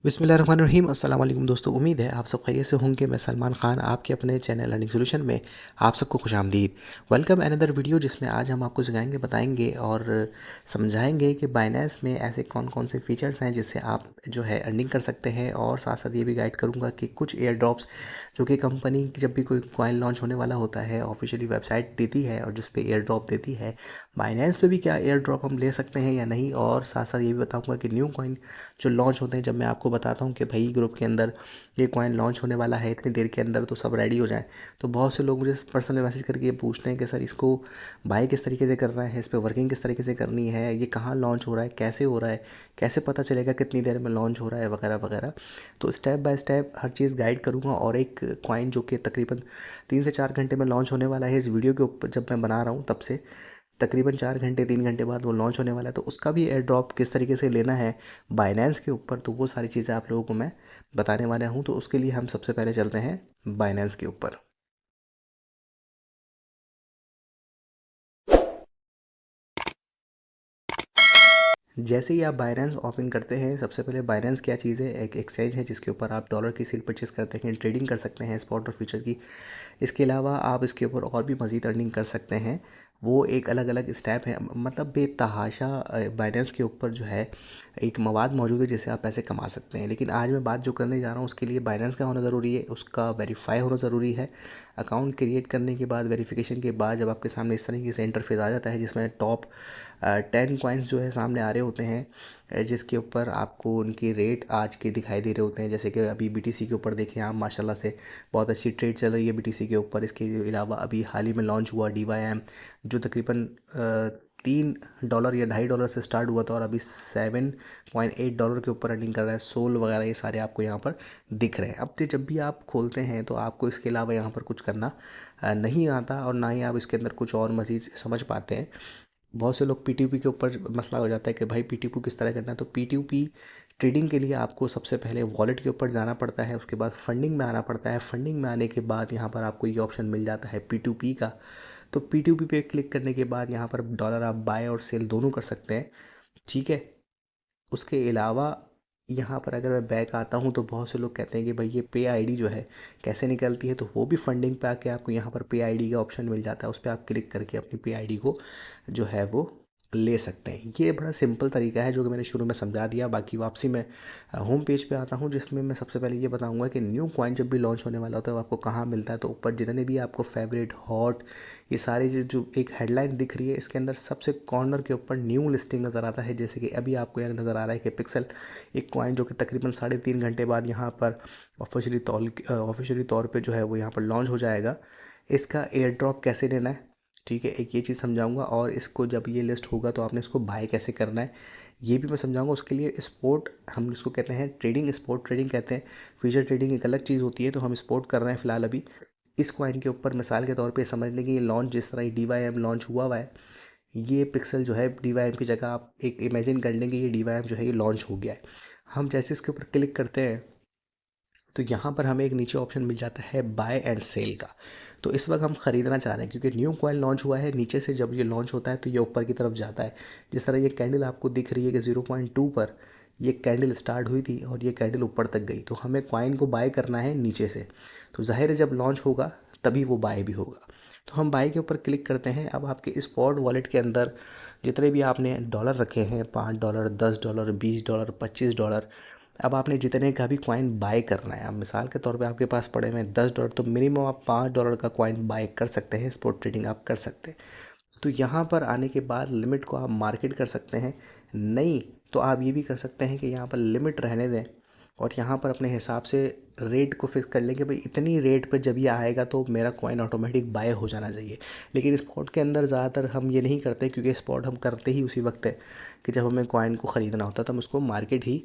बिस्मिल्लाहिर्रहमानिर्रहीम अस्सलाम वालेकुम दोस्तों। उम्मीद है आप सब खैरियत से होंगे। मैं सलमान ख़ान आपके अपने चैनल अर्निंग सॉल्यूशन में आप सबको खुशामदीद। वेलकम अनदर वीडियो जिसमें आज हम आपको सिखाएंगे, बताएंगे और समझाएंगे कि बाइनेंस में ऐसे कौन कौन से फीचर्स हैं जिससे आप जो है अर्निंग कर सकते हैं। और साथ साथ ये भी गाइड करूँगा कि कुछ एयर ड्रॉप्स जो कि कंपनी जब भी कोई कॉइन लॉन्च होने वाला होता है ऑफिशियली वेबसाइट देती है और जिस पे एयर ड्रॉप देती है, बाइनेंस पे भी क्या एयर ड्रॉप हम ले सकते हैं या नहीं। और साथ साथ ये भी बताऊँगा कि न्यू कॉइन जो लॉन्च होते हैं, जब मैं आपको बताता हूँ कि भाई ग्रुप के अंदर ये कॉइन लॉन्च होने वाला है इतनी देर के अंदर, तो सब रेडी हो जाएं, तो बहुत से लोग मुझे पर्सनल मैसेज करके ये पूछते हैं कि सर इसको बाय किस तरीके से करना है, इस पर वर्किंग किस तरीके से करनी है, ये कहाँ लॉन्च हो रहा है, कैसे हो रहा है, कैसे पता चलेगा कितनी देर में लॉन्च हो रहा है, वगैरह वगैरह। तो step by step her cheese guide करूँगा। और एक कॉइन जो कि तकरीबन 3 से 4 घंटे में लॉन्च होने वाला है, इस वीडियो के ऊपर जब मैं बना रहा हूँ तब से तकरीबन 4 घंटे 3 घंटे बाद वो लॉन्च होने वाला है, तो उसका भी एयर ड्रॉप किस तरीके से लेना है बाइनेंस के ऊपर, तो वो सारी चीज़ें आप लोगों को मैं बताने वाला हूँ। तो उसके लिए हम सबसे पहले चलते हैं बाइनेंस के ऊपर। जैसे ही आप बाइनेंस ओपन करते हैं, सबसे पहले बाइनेंस क्या चीज़ है, एक एक्सचेंज है जिसके ऊपर आप डॉलर की सेल परचेस करते हैं, ट्रेडिंग कर सकते हैं स्पॉट और फ्यूचर की। इसके अलावा आप इसके ऊपर और भी मज़ीद अर्निंग कर सकते हैं। वो एक अलग अलग स्टेप है, मतलब बेतहाशा बाइनेंस के ऊपर जो है एक मवाद मौजूद है जिससे आप पैसे कमा सकते हैं। लेकिन आज मैं बात जो करने जा रहा हूँ उसके लिए बाइनेंस का होना ज़रूरी है, उसका वेरीफाई होना ज़रूरी है। अकाउंट क्रिएट करने के बाद, वेरिफिकेशन के बाद, जब आपके सामने इस तरीके से इंटरफेस आ जाता है जिसमें टॉप 10 कॉइन्स जो है सामने आ रहे होते हैं, जिसके ऊपर आपको उनकी रेट आज के दिखाई दे रहे होते हैं। जैसे कि अभी बीटीसी के ऊपर देखें आप, माशाल्लाह से बहुत अच्छी ट्रेड चल रही है बीटीसी के ऊपर। इसके अलावा अभी हाल ही में लॉन्च हुआ डीवाईएम, जो तकरीबन $3 या $2.5 से स्टार्ट हुआ था और अभी $7.8 के ऊपर रनिंग कर रहा है। सोल वगैरह ये सारे आपको यहाँ पर दिख रहे हैं। अब तो जब भी आप खोलते हैं तो आपको इसके अलावा यहाँ पर कुछ करना नहीं आता, और ना ही आप इसके अंदर कुछ और मज़ीद समझ पाते हैं। बहुत से लोग पीटीपी के ऊपर मसला हो जाता है कि भाई पीटीपी किस तरह करना है। तो पीटीपी ट्रेडिंग के लिए आपको सबसे पहले वॉलेट के ऊपर जाना पड़ता है, उसके बाद फंडिंग में आना पड़ता है। फंडिंग में आने के बाद यहाँ पर आपको ये ऑप्शन मिल जाता है पी का। तो पी पे क्लिक करने के बाद यहाँ पर डॉलर आप बाय और सेल दोनों कर सकते हैं, ठीक है। उसके अलावा यहाँ पर अगर मैं बैक आता हूँ तो बहुत से लोग कहते हैं कि भाई ये पे आईडी जो है कैसे निकलती है, तो वो भी फंडिंग पे आके आपको यहाँ पर पे आईडी का ऑप्शन मिल जाता है। उस पर आप क्लिक करके अपनी पे आईडी को जो है वो ले सकते हैं। ये बड़ा सिंपल तरीका है जो कि मैंने शुरू में समझा दिया। बाकी वापसी मैं होम पेज पे आता हूँ जिसमें मैं सबसे पहले ये बताऊँगा कि न्यू कॉइन जब भी लॉन्च होने वाला होता है वो आपको कहाँ मिलता है। तो ऊपर जितने भी आपको फेवरेट, हॉट, ये सारी जो एक हेडलाइन दिख रही है, इसके अंदर सबसे कॉर्नर के ऊपर न्यू लिस्टिंग नज़र आता है। जैसे कि अभी आपको यहाँ नज़र आ रहा है कि पिक्सल एक कॉइन जो कि तकरीबन 3.5 घंटे बाद यहाँ पर ऑफिशियली तौर पे जो है वो यहाँ पर लॉन्च हो जाएगा। इसका एयर ड्रॉप कैसे लेना है, ठीक है, एक ये चीज़ समझाऊंगा। और इसको जब ये लिस्ट होगा तो आपने इसको बाय कैसे करना है ये भी मैं समझाऊंगा। उसके लिए स्पोर्ट, हम इसको कहते हैं ट्रेडिंग, स्पोर्ट ट्रेडिंग कहते हैं। फ्यूचर ट्रेडिंग एक अलग चीज़ होती है, तो हम स्पोर्ट कर रहे हैं फ़िलहाल अभी इस कॉइन के ऊपर। मिसाल के तौर पे समझ लें कि ये लॉन्च जिस तरह डीवाईएम लॉन्च हुआ है, ये पिक्सल जो है डीवाईएम की जगह आप एक इमेजिन कर लेंगे, ये डीवाईएम जो है ये लॉन्च हो गया है। हम जैसे इसके ऊपर क्लिक करते हैं तो यहाँ पर हमें एक नीचे ऑप्शन मिल जाता है बाय एंड सेल का। तो इस वक्त हम ख़रीदना चाह रहे हैं क्योंकि न्यू कॉइन लॉन्च हुआ है। नीचे से जब ये लॉन्च होता है तो ये ऊपर की तरफ जाता है। जिस तरह ये कैंडल आपको दिख रही है कि 0.2 पर ये कैंडल स्टार्ट हुई थी और ये कैंडल ऊपर तक गई, तो हमें कॉइन को बाय करना है नीचे से। तो जाहिर है जब लॉन्च होगा तभी वो बाय भी होगा। तो हम बाय के ऊपर क्लिक करते हैं। अब आपके स्पॉट वॉलेट के अंदर जितने भी आपने डॉलर रखे हैं, $5, $10, $20, $25, अब आपने जितने का भी कॉइन बाय करना है, अब मिसाल के तौर पे आपके पास पड़े हुए हैं $10, तो मिनिमम आप $5 का कॉइन बाय कर सकते हैं, स्पॉट ट्रेडिंग आप कर सकते हैं। तो यहाँ पर आने के बाद लिमिट को आप मार्केट कर सकते हैं, नहीं तो आप ये भी कर सकते हैं कि यहाँ पर लिमिट रहने दें और यहाँ पर अपने हिसाब से रेट को फिक्स कर लें कि भाई इतनी रेट पे जब ये आएगा तो मेरा कॉइन ऑटोमेटिक बाय हो जाना चाहिए। लेकिन स्पॉट के अंदर ज़्यादातर हम ये नहीं करते, क्योंकि स्पॉट हम करते ही उसी वक्त है कि जब हमें कॉइन को ख़रीदना होता है, तो हम उसको मार्केट ही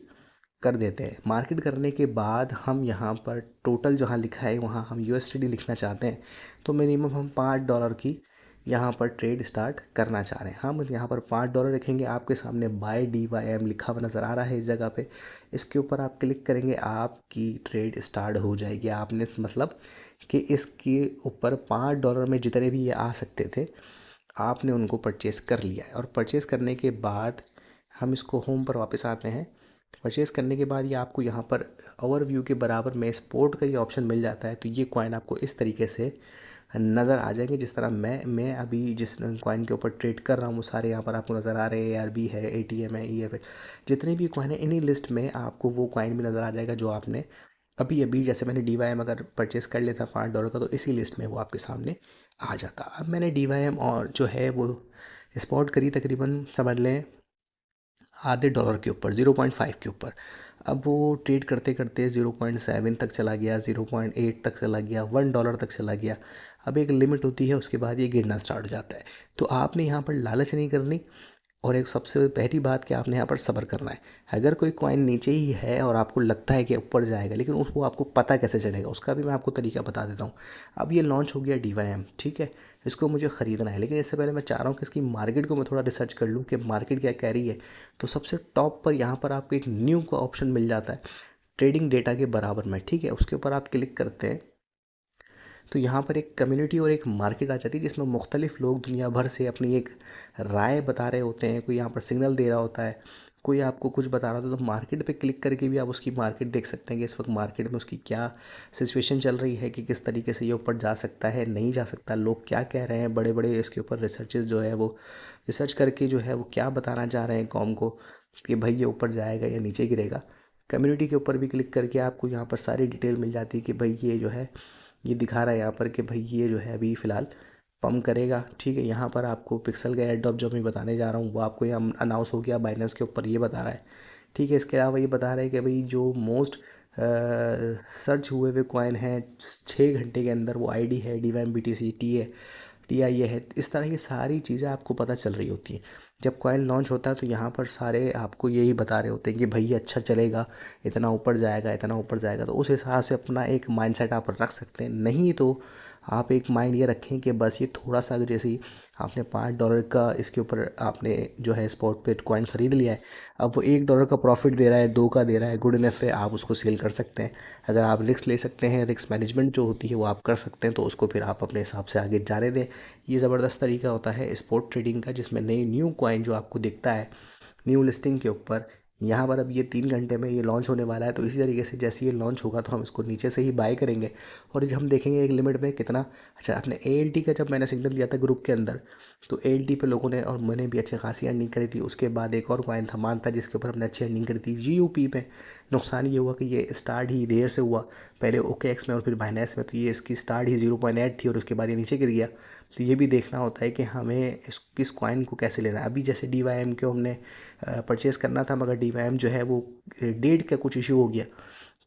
कर देते हैं। मार्केट करने के बाद हम यहाँ पर टोटल जहाँ लिखा है वहाँ हम यूएसडी लिखना चाहते हैं, तो मिनिमम हम $5 की यहाँ पर ट्रेड स्टार्ट करना चाह रहे हैं। हम यहाँ पर $5 लिखेंगे। आपके सामने बाय डीवाईएम लिखा हुआ नज़र आ रहा है इस जगह पे, इसके ऊपर आप क्लिक करेंगे, आपकी ट्रेड स्टार्ट हो जाएगी। आपने मतलब कि इसके ऊपर $5 में जितने भी ये आ सकते थे आपने उनको परचेज़ कर लिया है। और परचेज़ करने के बाद हम इसको होम पर वापस आते हैं। परचेज़ करने के बाद ये आपको यहाँ पर ओवरव्यू के बराबर में स्पोर्ट का ये ऑप्शन मिल जाता है। तो ये कॉइन आपको इस तरीके से नज़र आ जाएंगे, जिस तरह मैं अभी जिस कॉइन के ऊपर ट्रेड कर रहा हूँ वो सारे यहाँ पर आपको नज़र आ रहे हैं। ARB है, ATM है, EF है, जितने भी कॉइन है इन्हीं लिस्ट में आपको वो कॉइन भी नज़र आ जाएगा जो आपने अभी अभी, जैसे मैंने DYM अगर परचेज़ कर लेता $5 का तो इसी लिस्ट में वो आपके सामने आ जाता। अब मैंने DYM और जो है वो स्पॉट करी तकरीबन समझ लें आधे डॉलर के ऊपर, 0.5 के ऊपर। अब वो ट्रेड करते करते 0.7 तक चला गया, 0.8 तक चला गया, $1 तक चला गया। अब एक लिमिट होती है, उसके बाद ये गिरना स्टार्ट हो जाता है। तो आपने यहाँ पर लालच नहीं करनी, और एक सबसे पहली बात कि आपने यहाँ पर सब्र करना है। अगर कोई कॉइन नीचे ही है और आपको लगता है कि ऊपर जाएगा, लेकिन वो आपको पता कैसे चलेगा, उसका भी मैं आपको तरीका बता देता हूँ। अब ये लॉन्च हो गया DYM, ठीक है, इसको मुझे ख़रीदना है, लेकिन इससे पहले मैं चाह रहा हूँ कि इसकी मार्केट को मैं थोड़ा रिसर्च कर लूँ कि मार्केट क्या कह रही है। तो सबसे टॉप पर यहाँ पर आपको एक न्यू का ऑप्शन मिल जाता है ट्रेडिंग डेटा के बराबर में, ठीक है। उसके ऊपर आप क्लिक करते हैं तो यहाँ पर एक कम्युनिटी और एक मार्केट आ जाती है, जिसमें मुख्तलिफ लोग दुनिया भर से अपनी एक राय बता रहे होते हैं। कोई यहाँ पर सिग्नल दे रहा होता है, कोई आपको कुछ बता रहा होता है। तो मार्केट पे क्लिक करके भी आप उसकी मार्केट देख सकते हैं कि इस वक्त मार्केट में उसकी क्या सिचुएशन चल रही है, कि किस तरीके से ये ऊपर जा सकता है, नहीं जा सकता, लोग क्या कह रहे हैं। बड़े बड़े इसके ऊपर रिसर्चेज जो है वो रिसर्च करके जो है वो क्या बताना चाह रहे हैं कौम को, कि भाई ये ऊपर जाएगा या नीचे गिरेगा। कम्युनिटी के ऊपर भी क्लिक करके आपको यहाँ पर सारी डिटेल मिल जाती है कि भाई ये जो है ये दिखा रहा है यहाँ पर कि भाई ये जो है अभी फ़िलहाल पम्प करेगा, ठीक है। यहाँ पर आपको पिक्सल का एयर ड्रॉप जो मैं बताने जा रहा हूँ वो आपको यहाँ अनाउंस हो गया, बाइनेंस के ऊपर ये बता रहा है, ठीक है। इसके अलावा ये बता रहा है कि भाई जो मोस्ट सर्च हुए हुए कॉइन हैं 6 घंटे के अंदर, वो ID है, DYM BTC TIA है। इस तरह की सारी चीज़ें आपको पता चल रही होती हैं। जब कॉइन लॉन्च होता है तो यहाँ पर सारे आपको यही बता रहे होते हैं कि भाई ये अच्छा चलेगा, इतना ऊपर जाएगा, इतना ऊपर जाएगा। तो उस हिसाब से अपना एक माइंडसेट आप रख सकते हैं। नहीं तो आप एक माइंड ये रखें कि बस ये थोड़ा सा, जैसे ही आपने $5 का इसके ऊपर आपने जो है स्पॉट पे कॉइन ख़रीद लिया है, अब वो $1 का प्रॉफिट दे रहा है, 2 का दे रहा है, गुड इनफ है, आप उसको सेल कर सकते हैं। अगर आप रिस्क ले सकते हैं, रिस्क मैनेजमेंट जो होती है वो आप कर सकते हैं, तो उसको फिर आप अपने हिसाब से आगे जाने दें। ये ज़बरदस्त तरीका होता है स्पॉट ट्रेडिंग का, जिसमें नई न्यू कॉइन जो आपको दिखता है न्यू लिस्टिंग के ऊपर, यहाँ पर अब ये 3 घंटे में ये लॉन्च होने वाला है। तो इसी तरीके से जैसे ये लॉन्च होगा तो हम इसको नीचे से ही बाय करेंगे, और जब हम देखेंगे एक लिमिट में कितना। अच्छा, आपने ALT का जब मैंने सिग्नल दिया था ग्रुप के अंदर, तो ALT पे लोगों ने और मैंने भी अच्छी खासी अर्निंग करी थी। उसके बाद एक और कॉइन था मान था, जिसके ऊपर हमने अच्छी अर्निंग करी थी। GUP पे नुकसान ये हुआ कि ये स्टार्ट ही देर से हुआ, पहले OKX में और फिर बाइनेंस में। तो ये इसकी स्टार्ट ही 0.8 थी और उसके बाद ये नीचे गिर गया। तो ये भी देखना होता है कि हमें किस कॉइन को कैसे लेना है। अभी जैसे DYM को हमने परचेज़ करना था, मगर DYM जो है वो डेट का कुछ इशू हो गया,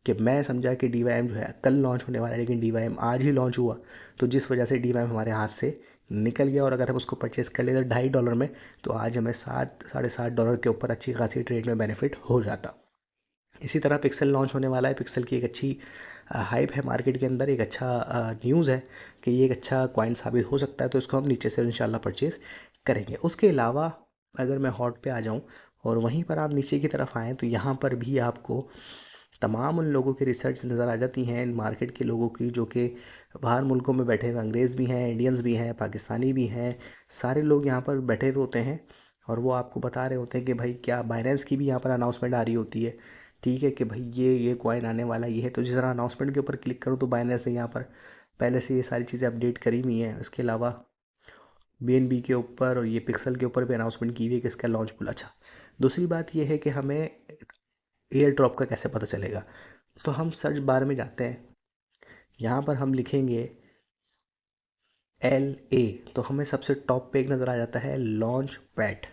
कि मैं समझा कि DYM जो है कल लॉन्च होने वाला है, लेकिन DYM आज ही लॉन्च हुआ। तो जिस वजह से DYM हमारे हाथ से निकल गया, और अगर हम उसको परचेज़ कर लेते $2.5 में, तो आज हमें 7 साढ़े $7 के ऊपर अच्छी खासी ट्रेड में बेनिफिट हो जाता। इसी तरह पिक्सल लॉन्च होने वाला है। पिक्सल की एक अच्छी हाइप है मार्केट के अंदर, एक अच्छा न्यूज़ है कि ये एक अच्छा कॉइन साबित हो सकता है। तो इसको हम नीचे से इंशाल्लाह परचेज़ करेंगे। उसके अलावा अगर मैं हॉट पे आ जाऊं और वहीं पर आप नीचे की तरफ आएँ, तो यहाँ पर भी आपको तमाम उन लोगों की रिसर्च नज़र आ जाती हैं, मार्केट के लोगों की, जो कि बाहर मुल्कों में बैठे हुए अंग्रेज़ भी हैं, इंडियंस भी हैं, पाकिस्तानी भी हैं। सारे लोग यहाँ पर बैठे हुए होते हैं, और वो आपको बता रहे होते हैं कि भाई क्या बाइनेंस की भी यहाँ पर अनाउंसमेंट आ रही होती है, ठीक है, कि भाई ये कॉइन आने वाला ये है। तो जिस तरह अनाउंसमेंट के ऊपर क्लिक करो तो बाइनेंस ने यहाँ पर पहले से ये सारी चीज़ें अपडेट करी हुई हैं। इसके अलावा BNB के ऊपर और ये पिक्सल के ऊपर भी अनाउंसमेंट की हुई है कि इसका लॉन्च खुला। अच्छा, दूसरी बात ये है कि हमें एयर ड्रॉप का कैसे पता चलेगा। तो हम सर्च बार में जाते हैं, यहाँ पर हम लिखेंगे LA, तो हमें सबसे टॉप पे एक नज़र आ जाता है लॉन्च पैड।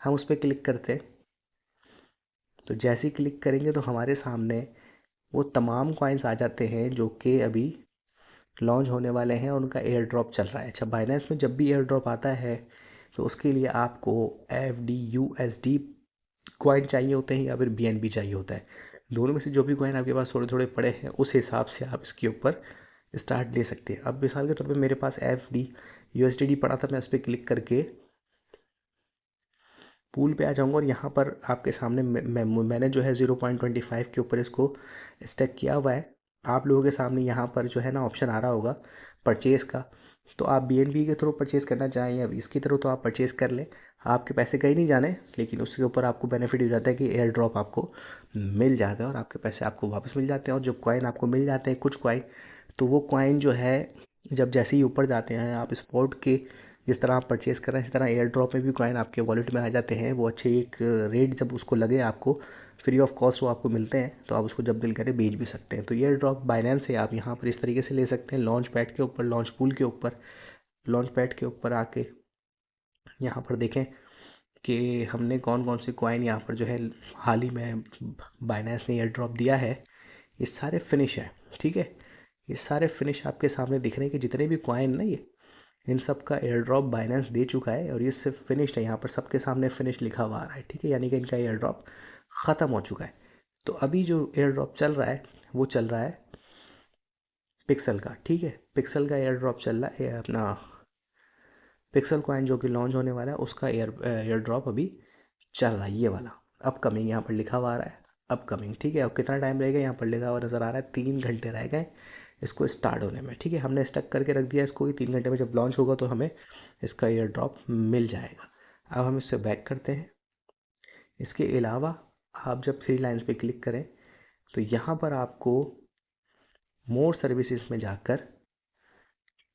हम उस पर क्लिक करते हैं, तो जैसे ही क्लिक करेंगे तो हमारे सामने वो तमाम कॉइन्स आ जाते हैं जो कि अभी लॉन्च होने वाले हैं और उनका एयर ड्रॉप चल रहा है। अच्छा, बाइनेंस में जब भी एयर ड्रॉप आता है तो उसके लिए आपको FDUSD कॉइन चाहिए होते हैं या फिर BNB चाहिए होता है। दोनों में से जो भी कॉइन आपके पास थोड़े थोड़े पड़े हैं, उस हिसाब से आप इसके ऊपर स्टार्ट ले सकते हैं। अब मिसाल के तौर पे मेरे पास FDUSD पड़ा था, मैं उस पर क्लिक करके पूल पे आ जाऊंगा, और यहाँ पर आपके सामने मैंने जो है 0.25 के ऊपर इसको स्टेक किया हुआ है। आप लोगों के सामने यहाँ पर जो है ना ऑप्शन आ रहा होगा परचेज़ का, तो आप BNB के थ्रू परचेज़ करना चाहें या इसकी थ्रू तो आप परचेज़ कर लें, आपके पैसे कहीं नहीं जाने, लेकिन उसके ऊपर आपको बेनिफिट हो जाता है कि एयर ड्रॉप आपको मिल जाता है और आपके पैसे आपको वापस मिल जाते हैं। और जब कॉइन आपको मिल जाते हैं कुछ कॉइन, तो वो कॉइन जो है जब जैसे ही ऊपर जाते हैं आप स्पॉट के जिस तरह आप परचेज़ कर रहे हैं इस तरह एयर ड्रॉप में भी कॉइन आपके वॉलेट में आ जाते हैं। वो अच्छे एक रेट जब उसको लगे आपको फ्री ऑफ कॉस्ट वो आपको मिलते हैं, तो आप उसको जब दिल करे बेच भी सकते हैं। तो एयर ड्रॉप बाइनेंस से आप यहाँ पर इस तरीके से ले सकते हैं, लॉन्च पैड के ऊपर, लॉन्च पूल के ऊपर। लॉन्च पैड के ऊपर आके यहाँ पर देखें कि हमने कौन कौन से कॉइन यहाँ पर जो है हाल ही में बाइनेंस ने एयर ड्रॉप दिया है। ये सारे फिनिश है, ठीक है। ये सारे फिनिश आपके सामने दिख रहे हैं कि जितने भी कॉइन ना ये इन सब का एयर ड्रॉप बाइनेंस दे चुका है और ये सिर्फ फिनिश्ड है। यहाँ पर सबके सामने फिनिश लिखा हुआ आ रहा है, ठीक है, यानी कि इनका एयर ड्रॉप ख़त्म हो चुका है। तो अभी जो एयर ड्रॉप चल रहा है वो चल रहा है पिक्सल का, ठीक है। पिक्सल का एयर ड्रॉप चल रहा है, अपना पिक्सल कॉइन जो कि लॉन्च होने वाला है उसका एयर ड्रॉप अभी चल रहा है, ये वाला अपकमिंग यहाँ पर लिखा हुआ आ रहा है, अपकमिंग, ठीक है। और कितना टाइम रहेगा यहाँ पर लिखा हुआ नज़र आ रहा है, 3 घंटे रह गए इसको स्टार्ट होने में, ठीक है। हमने स्टक करके रख दिया इसको, 3 घंटे में जब लॉन्च होगा तो हमें इसका एयर ड्रॉप मिल जाएगा। अब हम इससे बैक करते हैं। इसके अलावा आप जब थ्री लाइन्स पे क्लिक करें तो यहाँ पर आपको मोर सर्विसेज में जाकर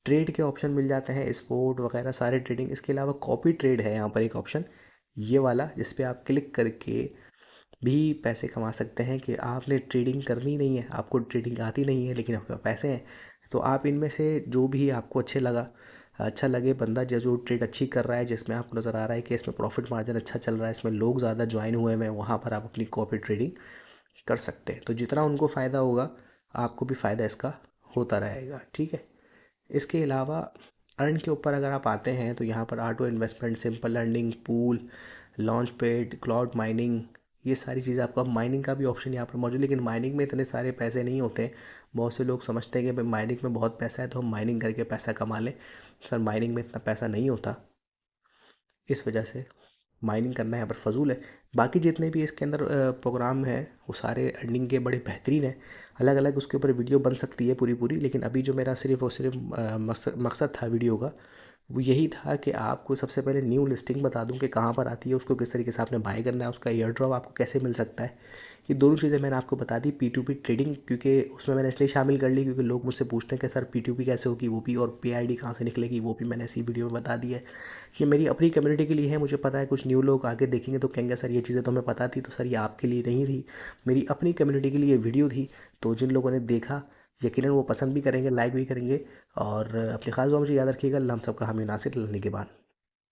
ट्रेड के ऑप्शन मिल जाते हैं, स्पोर्ट वगैरह सारे ट्रेडिंग। इसके अलावा कॉपी ट्रेड है यहाँ पर एक ऑप्शन, ये वाला, जिस पे आप क्लिक करके भी पैसे कमा सकते हैं। कि आपने ट्रेडिंग करनी नहीं है, आपको ट्रेडिंग आती नहीं है, लेकिन आपके पास पैसे हैं, तो आप इनमें से जो भी आपको अच्छा लगे बंदा जो ट्रेड अच्छी कर रहा है, जिसमें आपको नज़र आ रहा है कि इसमें प्रॉफिट मार्जिन अच्छा चल रहा है, इसमें लोग ज़्यादा ज्वाइन हुए हैं, वहाँ पर आप अपनी कॉपी ट्रेडिंग कर सकते हैं। तो जितना उनको फ़ायदा होगा आपको भी फ़ायदा इसका होता रहेगा, ठीक है। इसके अलावा अर्न के ऊपर अगर आप आते हैं तो यहाँ पर auto investment, simple earning, pool, launch pad, cloud mining, ये सारी चीज़ें आपको। अब माइनिंग का भी ऑप्शन यहाँ पर मौजूद है, लेकिन माइनिंग में इतने सारे पैसे नहीं होते हैं। बहुत से लोग समझते हैं कि भाई माइनिंग में बहुत पैसा है तो हम माइनिंग करके पैसा कमा लें। सर माइनिंग में इतना पैसा नहीं होता, इस वजह से माइनिंग करना यहाँ पर फजूल है। बाकी जितने भी इसके अंदर प्रोग्राम हैं वो सारे अर्निंग के बड़े बेहतरीन हैं। अलग अलग उसके ऊपर वीडियो बन सकती है पूरी पूरी, लेकिन अभी जो मेरा सिर्फ और सिर्फ मकसद था वीडियो का वो यही था कि आपको सबसे पहले न्यू लिस्टिंग बता दूं कि कहाँ पर आती है, उसको किस तरीके से आपने बाय करना है, उसका एयर ड्रॉप आपको कैसे मिल सकता है। ये दोनों चीज़ें मैंने आपको बता दी। P2P ट्रेडिंग क्योंकि उसमें मैंने इसलिए शामिल कर ली क्योंकि लोग मुझसे पूछते हैं कि सर P2P कैसे होगी वो भी, और PID कहाँ से निकलेगी वो भी मैंने इसी वीडियो में बता दी है। ये मेरी अपनी कम्युनिटी के लिए है, मुझे पता है कुछ न्यू लोग आगे देखेंगे तो कहेंगे सर ये चीज़ें तो हमें पता थी, तो सर ये आपके लिए नहीं थी, मेरी अपनी कम्युनिटी के लिए वीडियो थी। तो जिन लोगों ने देखा यकीनन वो पसंद भी करेंगे, लाइक भी करेंगे। और अपनी खास दुआ मुझे याद रखिएगा। अल्लाह हम सबका हामी नासिर, निगहबान।